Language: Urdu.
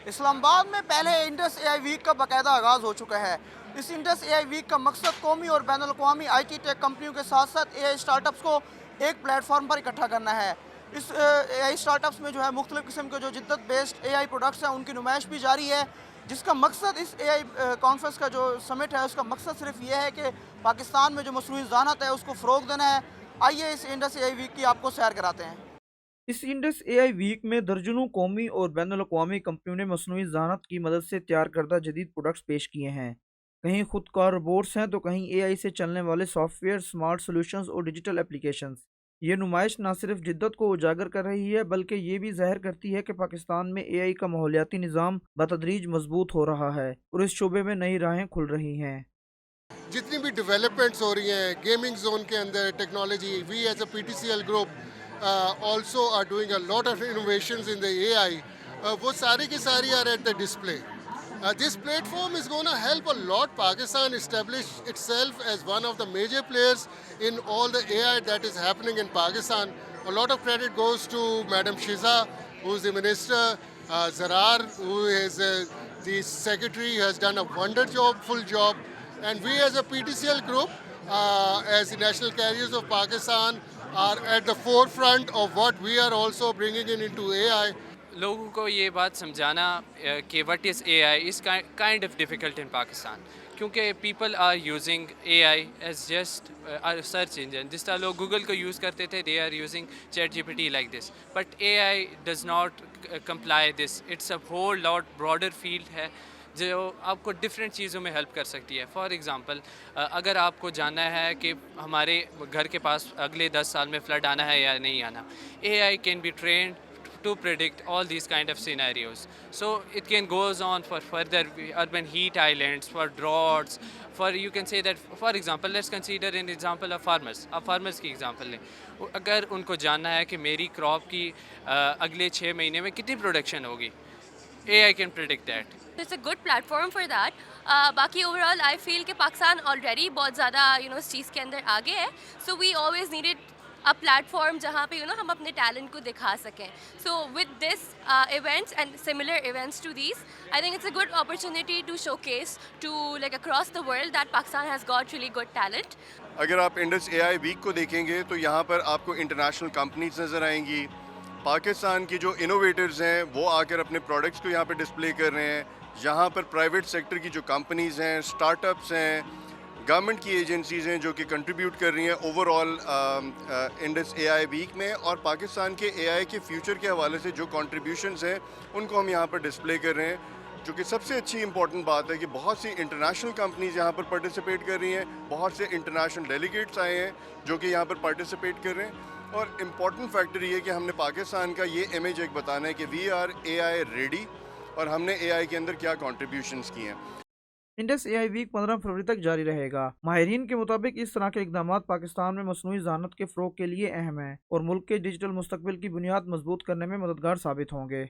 اسلام آباد میں پہلے انڈس اے آئی ویک کا باقاعدہ آغاز ہو چکا ہے۔ اس انڈس اے آئی ویک کا مقصد قومی اور بین الاقوامی آئی ٹی ٹیک کمپنیوں کے ساتھ ساتھ اے آئی اسٹارٹ اپس کو ایک پلیٹ فارم پر اکٹھا کرنا ہے۔ اس اے آئی اسٹارٹ اپس میں جو ہے مختلف قسم کے جو جدت بیسڈ اے آئی پروڈکٹس ہیں ان کی نمائش بھی جاری ہے، جس کا مقصد اس اے آئی کانفرنس کا جو سمٹ ہے اس کا مقصد صرف یہ ہے کہ پاکستان میں جو مصنوعی ذہانت ہے اس کو فروغ دینا ہے۔ آئیے اس انڈس اے آئی ویک کی آپ کو سیر کراتے ہیں۔ اس انڈس اے آئی ویک میں درجنوں قومی اور بین الاقوامی کمپنیوں نے مصنوعی ذہانت کی مدد سے تیار کردہ جدید پروڈکٹس پیش کیے ہیں۔ کہیں خود کار روبوٹس ہیں تو کہیں اے آئی سے چلنے والے سافٹ ویئر، اسمارٹ سولوشنز اور ڈیجیٹل اپلیکیشنز۔ یہ نمائش نہ صرف جدت کو اجاگر کر رہی ہے بلکہ یہ بھی ظاہر کرتی ہے کہ پاکستان میں اے آئی کا ماحولیاتی نظام بتدریج مضبوط ہو رہا ہے اور اس شعبے میں نئی راہیں کھل رہی ہیں۔ جتنی بھی ڈیولپمنٹس ہو رہی ہیں گیمنگ زون کے اندر technology, we as a P T C L group also are doing a lot of innovations in the A I, وہ ساری کی ساری are at the display. This platform is going to help a lot Pakistan establish itself as one of the major players in all the AI that is happening in Pakistan. A lot of credit goes to Madam Shiza, who is the minister, Zarar, who is the secretary, has done a wonderful job. And we as a PTCL group, as the national carriers of Pakistan, are at the forefront of what we are also bringing in into AI. لوگوں کو یہ بات سمجھانا کہ what is A I is kind of difficult in Pakistan, کیونکہ people are using A I as just search engine. جس طرح لوگ گوگل کو یوز کرتے تھے، they are using chat G P T like this, but A I does not comply this. It's a whole lot broader field ہے جو آپ کو ڈفرینٹ چیزوں میں ہیلپ کر سکتی ہے. فار ایگزامپل، اگر آپ کو جاننا ہے کہ ہمارے گھر کے پاس اگلے 10 سال میں فلڈ آنا ہے یا نہیں آنا، A I can be trained to predict all these kind of scenarios. So it can goes on for further urban heat islands, for droughts, for you can say that, for example, let's consider an example of farmers. آپ farmers کی example لیں. اگر ان کو جاننا ہے کہ میری crop کی اگلے 6 مہینے میں کتنی پروڈکشن ہوگی، AI can predict that. It's a good platform for that. باقی اوور آل آئی فیل کہ پاکستان آلریڈی بہت زیادہ اس چیز کے اندر آگے ہے. So we always needed a platform جہاں پہ ہم اپنے ٹیلنٹ کو دکھا سکیں. سو with this events and similar events to these, I think it's a good opportunity to showcase to like across the world that Pakistan has got really good talent. اگر آپ انڈس اے آئی ویک کو دیکھیں گے تو یہاں پر آپ کو انٹرنیشنل کمپنیز نظر آئیں گی. پاکستان کی جو انوویٹرز ہیں وہ آ کر اپنے پروڈکٹس کو یہاں پہ ڈسپلے کر رہے ہیں. یہاں پر پرائیویٹ سیکٹر کی جو کمپنیز ہیں، اسٹارٹ اپس ہیں، گورنمنٹ کی ایجنسیز ہیں جو کہ کنٹریبیوٹ کر رہی ہیں اوور آل انڈس اے آئی ویک میں. اور پاکستان کے اے آئی کے فیوچر کے حوالے سے جو کنٹریبیوشنز ہیں ان کو ہم یہاں پر ڈسپلے کر رہے ہیں. جو کہ سب سے اچھی امپورٹنٹ بات ہے کہ بہت سی انٹرنیشنل کمپنیز یہاں پر پارٹیسپیٹ کر رہی ہیں، بہت سے انٹرنیشنل ڈیلیگیٹس آئے ہیں جو کہ یہاں پر پارٹیسپیٹ کر رہے ہیں. اور امپورٹنٹ فیکٹر یہ ہے کہ ہم نے پاکستان کا یہ امیج ایک بتانا ہے کہ we are a I ready, اور ہم نے اے آئی کے اندر کیا کنٹریبیوشنز کی ہیں. انڈس اے آئی ویک 15 فروری تک جاری رہے گا. ماہرین کے مطابق اس طرح کے اقدامات پاکستان میں مصنوعی ذہانت کے فروغ کے لیے اہم ہیں اور ملک کے ڈیجیٹل مستقبل کی بنیاد مضبوط کرنے میں مددگار ثابت ہوں گے.